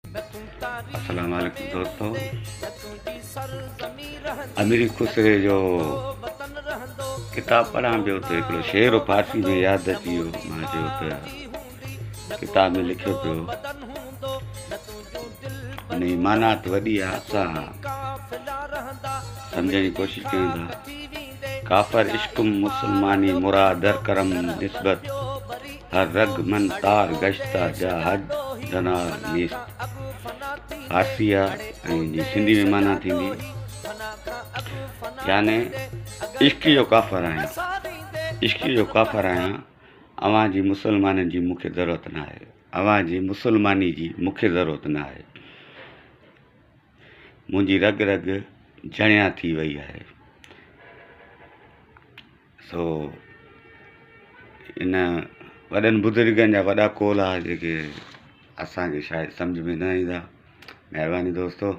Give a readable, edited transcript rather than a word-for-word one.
अस्सलाम वालेकुम दोस्तों। अमीरी खुसरे जो किताब पढ़ां पियो त हिकिड़ो शेर फारसी में यादि अची वियो। मां चयो त किताब में लिखियो पियो, उन जी माना त वॾी आहे, असां सम्झण जी कोशिशि कयूं था। काफ़र इश्कुम मुसलमानी मुरादर करम निस्बत हर रग मन तार गश्ता जा हज जनार नीस्त। फारसी आहे ऐं जी सिंधी में माना थींदी, याने इश्क जो काफ़र आहियां, इश्क जो काफ़र आहियां। अव्हां जी मुसलमाननि जी मूंखे ज़रूरत न आहे, अव्हां जी मुसलमानी जी मूंखे ज़रूरत न आहे। मुंहिंजी रग रग जणिया थी वई आहे। सो इन वॾनि बुज़ुर्गनि जा वॾा कोल आहे जेके असांखे शायदि सम्झ में न ईंदा। महिरबानी दोस्तो।